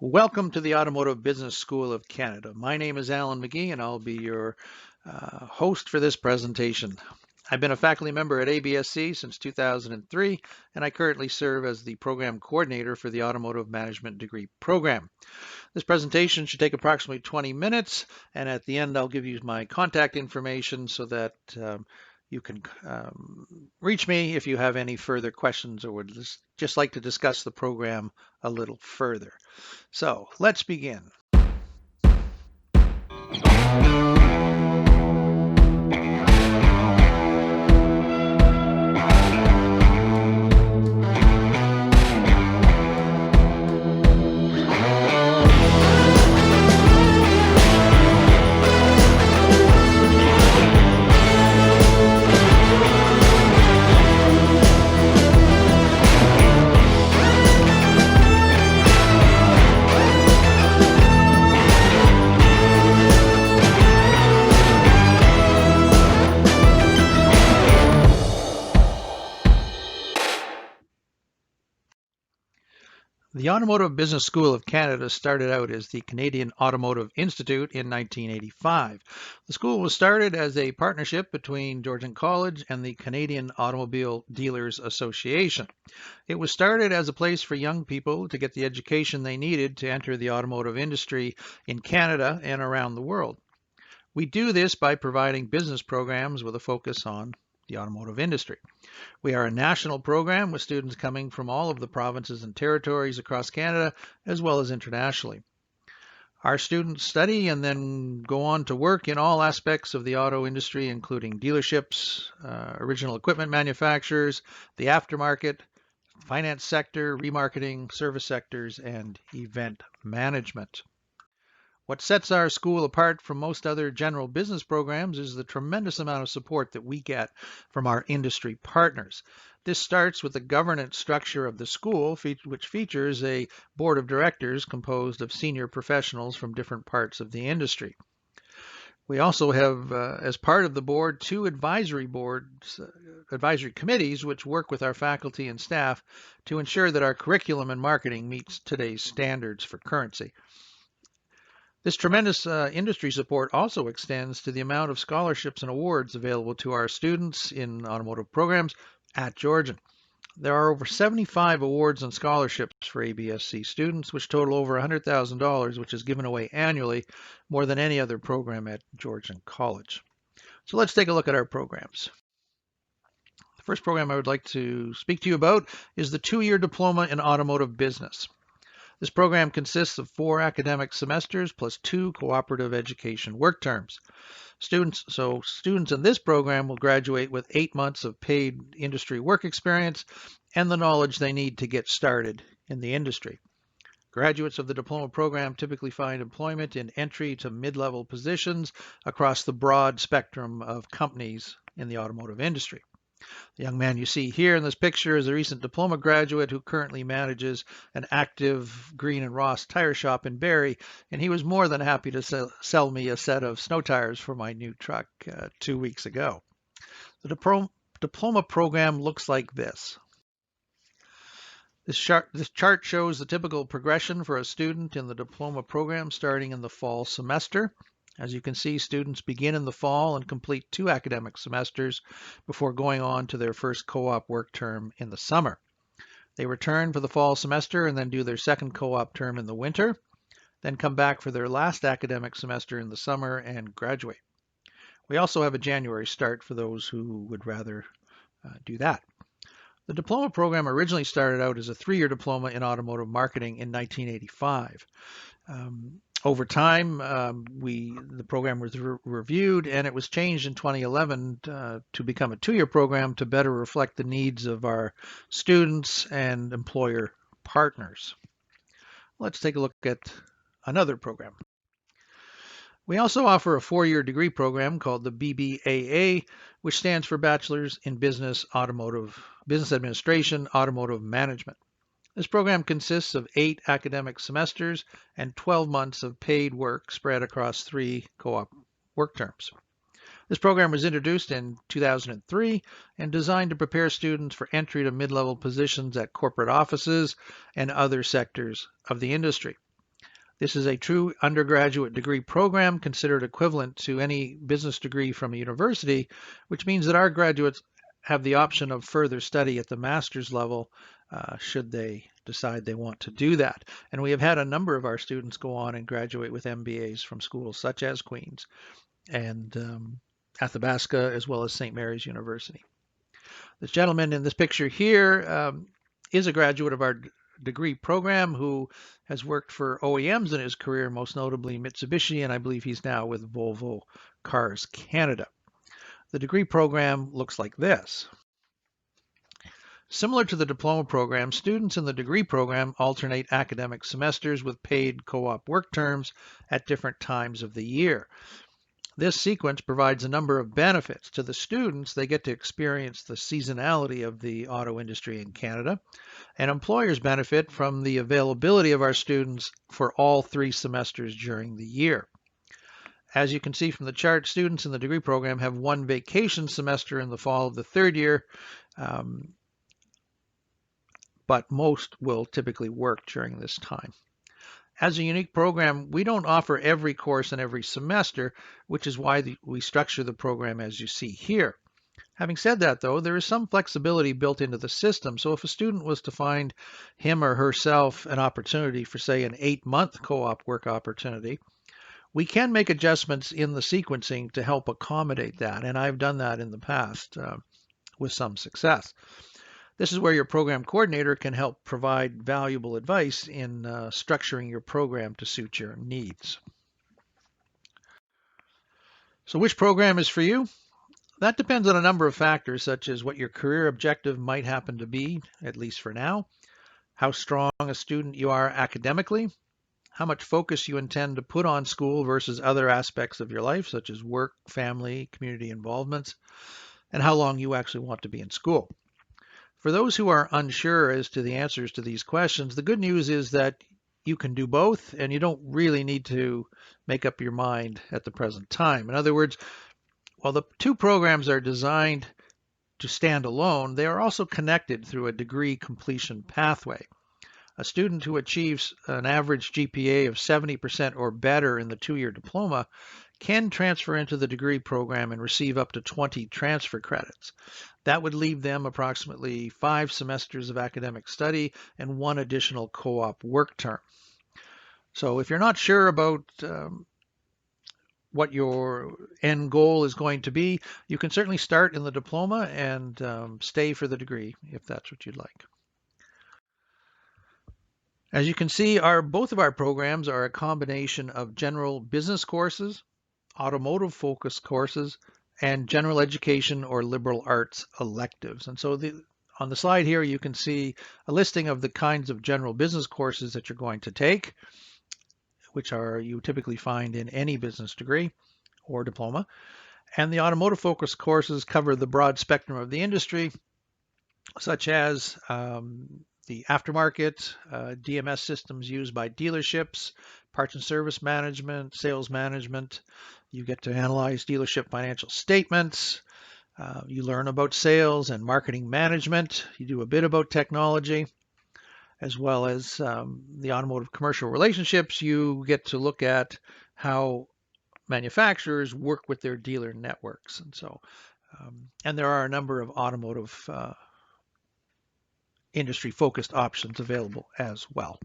Welcome to the Automotive Business School of Canada. My name is Alan McGee and I'll be your host for this presentation. I've been a faculty member at ABSC since 2003 and I currently serve as the program coordinator for the Automotive Management degree program. This presentation should take approximately 20 minutes and at the end I'll give you my contact information so that you can reach me if you have any further questions or would just like to discuss the program a little further. So let's begin. The Automotive Business School of Canada started out as the Canadian Automotive Institute in 1985. The school was started as a partnership between Georgian College and the Canadian Automobile Dealers Association. It was started as a place for young people to get the education they needed to enter the automotive industry in Canada and around the world. We do this by providing business programs with a focus on the automotive industry. We are a national program with students coming from all of the provinces and territories across Canada, as well as internationally. Our students study and then go on to work in all aspects of the auto industry, including dealerships, original equipment manufacturers, the aftermarket, finance sector, remarketing, service sectors, and event management. What sets our school apart from most other general business programs is the tremendous amount of support that we get from our industry partners. This starts with the governance structure of the school, which features a board of directors composed of senior professionals from different parts of the industry. We also have, as part of the board, two advisory committees, which work with our faculty and staff to ensure that our curriculum and marketing meets today's standards for currency. This tremendous industry support also extends to the amount of scholarships and awards available to our students in automotive programs at Georgian. There are over 75 awards and scholarships for ABSC students, which total over $100,000, which is given away annually, more than any other program at Georgian College. So let's take a look at our programs. The first program I would like to speak to you about is the two-year diploma in automotive business. This program consists of 4 academic semesters plus 2 cooperative education work terms. Students in this program will graduate with 8 months of paid industry work experience and the knowledge they need to get started in the industry. Graduates of the diploma program typically find employment in entry to mid-level positions across the broad spectrum of companies in the automotive industry. The young man you see here in this picture is a recent diploma graduate who currently manages an active Green and Ross tire shop in Barrie, and he was more than happy to sell me a set of snow tires for my new truck 2 weeks ago. The diploma program looks like this. This chart shows the typical progression for a student in the diploma program starting in the fall semester. As you can see, students begin in the fall and complete 2 academic semesters before going on to their first co-op work term in the summer. They return for the fall semester and then do their second co-op term in the winter, then come back for their last academic semester in the summer and graduate. We also have a January start for those who would rather do that. The diploma program originally started out as a 3-year diploma in automotive marketing in 1985. Over time, the program was reviewed and it was changed in 2011 to become a 2-year program to better reflect the needs of our students and employer partners. Let's take a look at another program. We also offer a 4-year degree program called the BBA, which stands for Bachelor's in Business Administration, Automotive Management. This program consists of 8 academic semesters and 12 months of paid work spread across 3 co-op work terms. This program was introduced in 2003 and designed to prepare students for entry to mid-level positions at corporate offices and other sectors of the industry. This is a true undergraduate degree program considered equivalent to any business degree from a university, which means that our graduates have the option of further study at the master's level should they decide they want to do that. And we have had a number of our students go on and graduate with MBAs from schools such as Queen's and Athabasca, as well as St. Mary's University. This gentleman in this picture here is a graduate of our degree program who has worked for OEMs in his career, most notably Mitsubishi, and I believe he's now with Volvo Cars Canada. The degree program looks like this. Similar to the diploma program, students in the degree program alternate academic semesters with paid co-op work terms at different times of the year. This sequence provides a number of benefits. To the students, they get to experience the seasonality of the auto industry in Canada, and employers benefit from the availability of our students for all 3 semesters during the year. As you can see from the chart, students in the degree program have 1 vacation semester in the fall of the 3rd year, but most will typically work during this time. As a unique program, we don't offer every course in every semester, which is why we structure the program as you see here. Having said that, though, there is some flexibility built into the system. So if a student was to find him or herself an opportunity for, say, an 8-month co-op work opportunity, we can make adjustments in the sequencing to help accommodate that. And I've done that in the past with some success. This is where your program coordinator can help provide valuable advice in structuring your program to suit your needs. So which program is for you? That depends on a number of factors, such as what your career objective might happen to be, at least for now, how strong a student you are academically, how much focus you intend to put on school versus other aspects of your life, such as work, family, community involvements, and how long you actually want to be in school. For those who are unsure as to the answers to these questions, the good news is that you can do both, and you don't really need to make up your mind at the present time. In other words, while the 2 programs are designed to stand alone, they are also connected through a degree completion pathway. A student who achieves an average GPA of 70% or better in the 2-year diploma can transfer into the degree program and receive up to 20 transfer credits. That would leave them approximately 5 semesters of academic study and 1 additional co-op work term. So if you're not sure about what your end goal is going to be, you can certainly start in the diploma and stay for the degree if that's what you'd like. As you can see, both of our programs are a combination of general business courses, automotive focused courses, and general education or liberal arts electives. And so on the slide here, you can see a listing of the kinds of general business courses that you're going to take, which you typically find in any business degree or diploma. And the automotive focused courses cover the broad spectrum of the industry, such as the aftermarket, DMS systems used by dealerships, parts and service management, sales management. You get to analyze dealership financial statements. You learn about sales and marketing management. You do a bit about technology, as well as the automotive commercial relationships. You get to look at how manufacturers work with their dealer networks. And so, and there are a number of automotive industry-focused options available as well.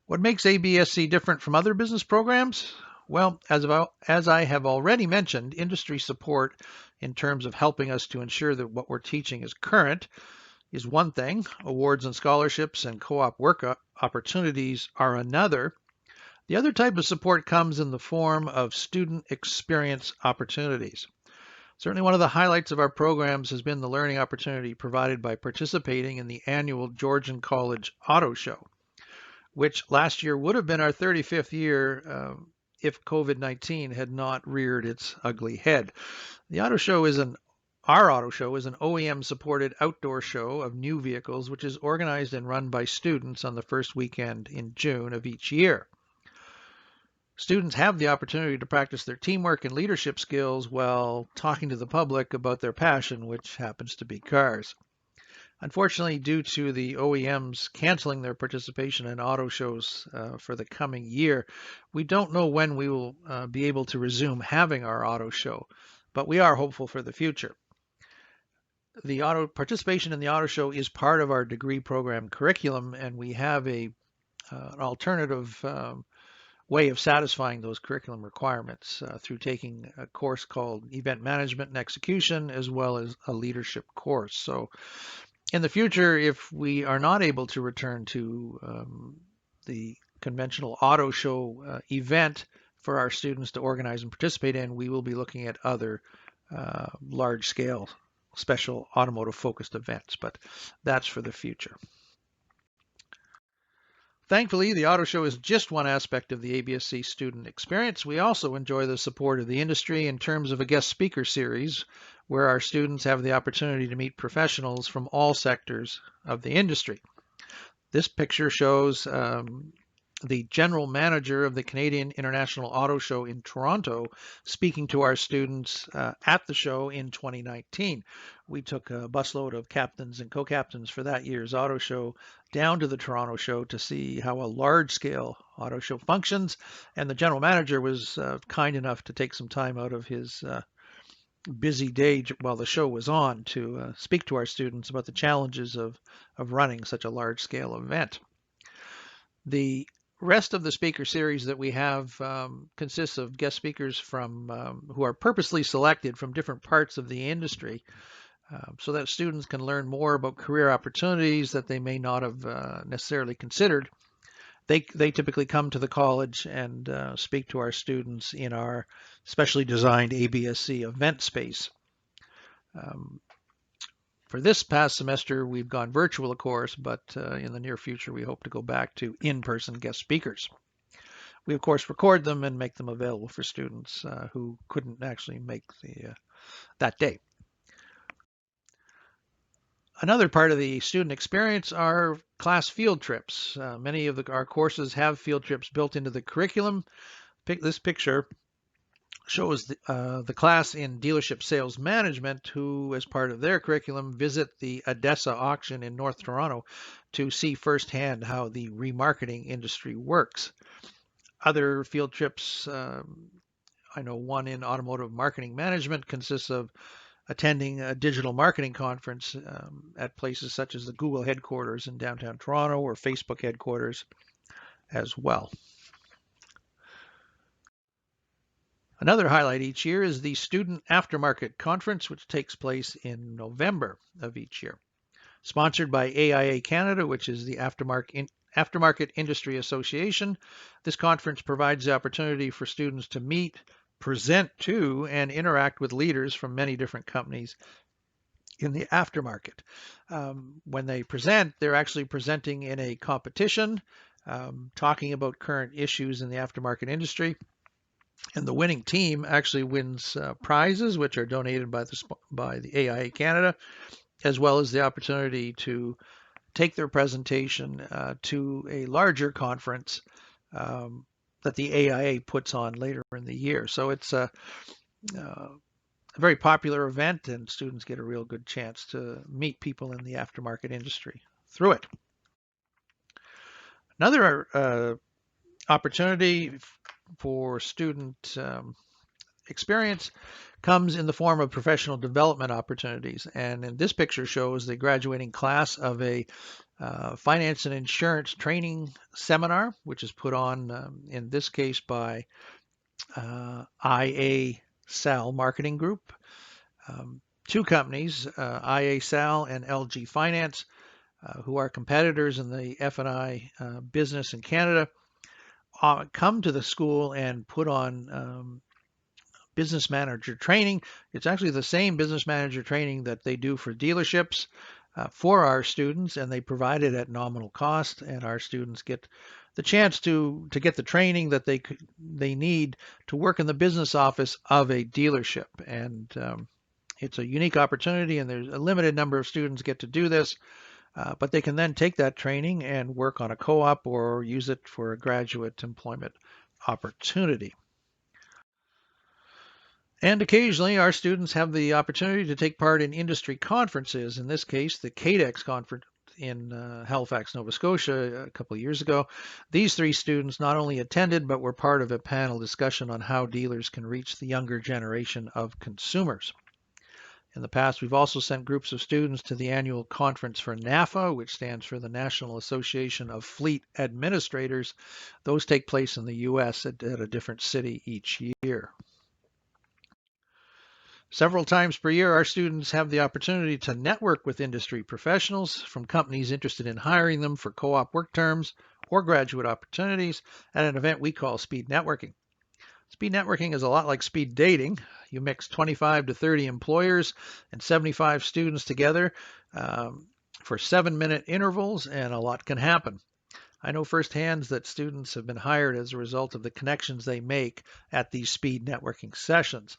What makes ABSC different from other business programs? Well, as I have already mentioned, industry support in terms of helping us to ensure that what we're teaching is current is one thing. Awards and scholarships and co-op work opportunities are another. The other type of support comes in the form of student experience opportunities. Certainly one of the highlights of our programs has been the learning opportunity provided by participating in the annual Georgian College Auto Show, which last year would have been our 35th year if COVID-19 had not reared its ugly head. Our auto show is an OEM-supported outdoor show of new vehicles, which is organized and run by students on the first weekend in June of each year. Students have the opportunity to practice their teamwork and leadership skills while talking to the public about their passion, which happens to be cars. Unfortunately, due to the OEMs canceling their participation in auto shows for the coming year, we don't know when we will be able to resume having our auto show, but we are hopeful for the future. The auto participation in the auto show is part of our degree program curriculum, and we have an alternative way of satisfying those curriculum requirements through taking a course called Event Management and Execution, as well as a leadership course. So in the future, if we are not able to return to the conventional auto show event for our students to organize and participate in, we will be looking at other large scale special automotive focused events, but that's for the future. Thankfully, the auto show is just one aspect of the ABSC student experience. We also enjoy the support of the industry in terms of a guest speaker series where our students have the opportunity to meet professionals from all sectors of the industry. This picture shows the general manager of the Canadian International Auto Show in Toronto speaking to our students at the show in 2019. We took a busload of captains and co-captains for that year's auto show down to the Toronto show to see how a large-scale auto show functions, and the general manager was kind enough to take some time out of his busy day while the show was on to speak to our students about the challenges of running such a large-scale event. The rest of the speaker series that we have consists of guest speakers from who are purposely selected from different parts of the industry so that students can learn more about career opportunities that they may not have necessarily considered. They typically come to the college and speak to our students in our specially designed ABSC event space. For this past semester, we've gone virtual, of course, but in the near future, we hope to go back to in-person guest speakers. We, of course, record them and make them available for students who couldn't actually make that day. Another part of the student experience are class field trips. Many of our courses have field trips built into the curriculum. This picture shows the class in dealership sales management who, as part of their curriculum, visit the ADESA auction in North Toronto to see firsthand how the remarketing industry works. Other field trips, I know one in automotive marketing management consists of attending a digital marketing conference at places such as the Google headquarters in downtown Toronto or Facebook headquarters as well. Another highlight each year is the Student Aftermarket Conference, which takes place in November of each year. Sponsored by AIA Canada, which is the Aftermarket Industry Association, this conference provides the opportunity for students to meet, present to, and interact with leaders from many different companies in the aftermarket. When they present, they're actually presenting in a competition, talking about current issues in the aftermarket industry. And the winning team actually wins prizes, which are donated by the AIA Canada, as well as the opportunity to take their presentation to a larger conference that the AIA puts on later in the year. So it's a very popular event, and students get a real good chance to meet people in the aftermarket industry through it. Another opportunity for student experience comes in the form of professional development opportunities. And in this picture shows the graduating class of a finance and insurance training seminar, which is put on, in this case, by IA Sal Marketing Group. Two companies, IA Sal and LG Finance, who are competitors in the F&I business in Canada, come to the school and put on business manager training. It's actually the same business manager training that they do for dealerships for our students, and they provide it at nominal cost, and our students get the chance to get the training that they need to work in the business office of a dealership. And it's a unique opportunity, and there's a limited number of students get to do this, but they can then take that training and work on a co-op or use it for a graduate employment opportunity. And occasionally, our students have the opportunity to take part in industry conferences. In this case, the CADEX conference in Halifax, Nova Scotia, a couple of years ago. These three students not only attended, but were part of a panel discussion on how dealers can reach the younger generation of consumers. In the past, we've also sent groups of students to the annual conference for NAFA, which stands for the National Association of Fleet Administrators. Those take place in the U.S. at a different city each year. Several times per year, our students have the opportunity to network with industry professionals from companies interested in hiring them for co-op work terms or graduate opportunities at an event we call speed networking. Speed networking is a lot like speed dating. You mix 25 to 30 employers and 75 students together for 7-minute intervals, and a lot can happen. I know firsthand that students have been hired as a result of the connections they make at these speed networking sessions.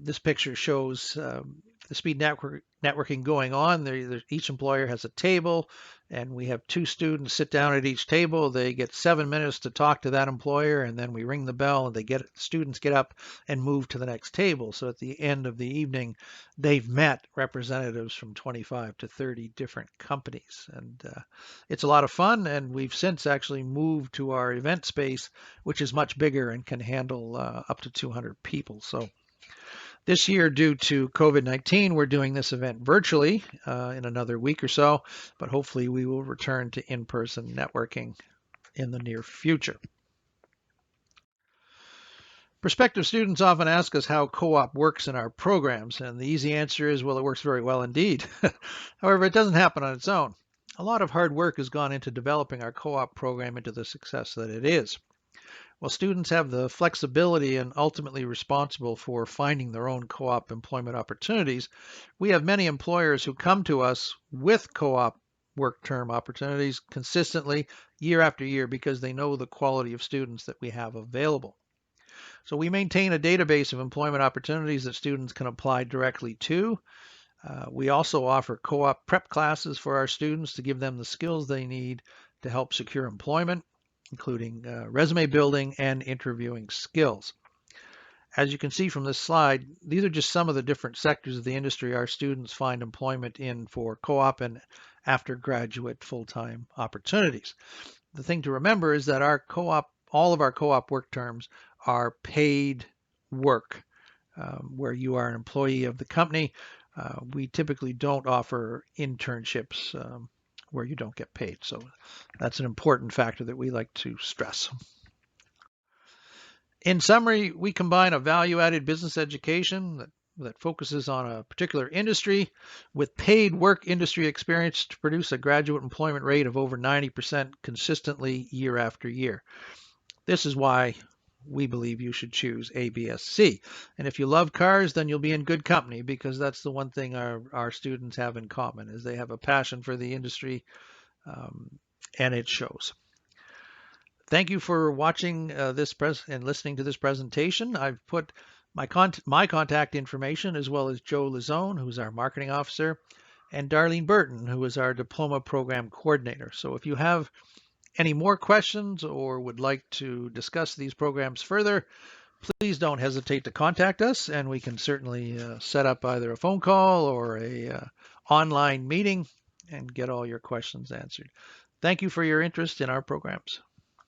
This picture shows the speed networking going on. Each employer has a table, and we have two students sit down at each table. They get 7 minutes to talk to that employer, and then we ring the bell, and students get up and move to the next table. So at the end of the evening, they've met representatives from 25 to 30 different companies, and it's a lot of fun. And we've since actually moved to our event space, which is much bigger and can handle up to 200 people. So this year, due to COVID-19, we're doing this event virtually in another week or so, but hopefully we will return to in-person networking in the near future. Prospective students often ask us how co-op works in our programs, and the easy answer is, well, it works very well indeed. However, it doesn't happen on its own. A lot of hard work has gone into developing our co-op program into the success that it is. While students have the flexibility and ultimately responsible for finding their own co-op employment opportunities, we have many employers who come to us with co-op work term opportunities consistently year after year because they know the quality of students that we have available. So we maintain a database of employment opportunities that students can apply directly to. We also offer co-op prep classes for our students to give them the skills they need to help secure employment, including resume building and interviewing skills. As you can see from this slide, these are just some of the different sectors of the industry our students find employment in for co-op and after graduate full-time opportunities. The thing to remember is that all of our co-op work terms are paid work, where you are an employee of the company. We typically don't offer internships where you don't get paid. So that's an important factor that we like to stress. In summary, we combine a value-added business education that focuses on a particular industry with paid work industry experience to produce a graduate employment rate of over 90% consistently year after year. This is why we believe you should choose ABSC. And if you love cars, then you'll be in good company, because that's the one thing our students have in common, is they have a passion for the industry, and it shows. Thank you for watching and listening to this presentation. I've put my contact information, as well as Joe Lazone, who's our marketing officer, and Darlene Burton, who is our diploma program coordinator. So if you have any more questions or would like to discuss these programs further, please don't hesitate to contact us, and we can certainly set up either a phone call or a online meeting and get all your questions answered. Thank you for your interest in our programs.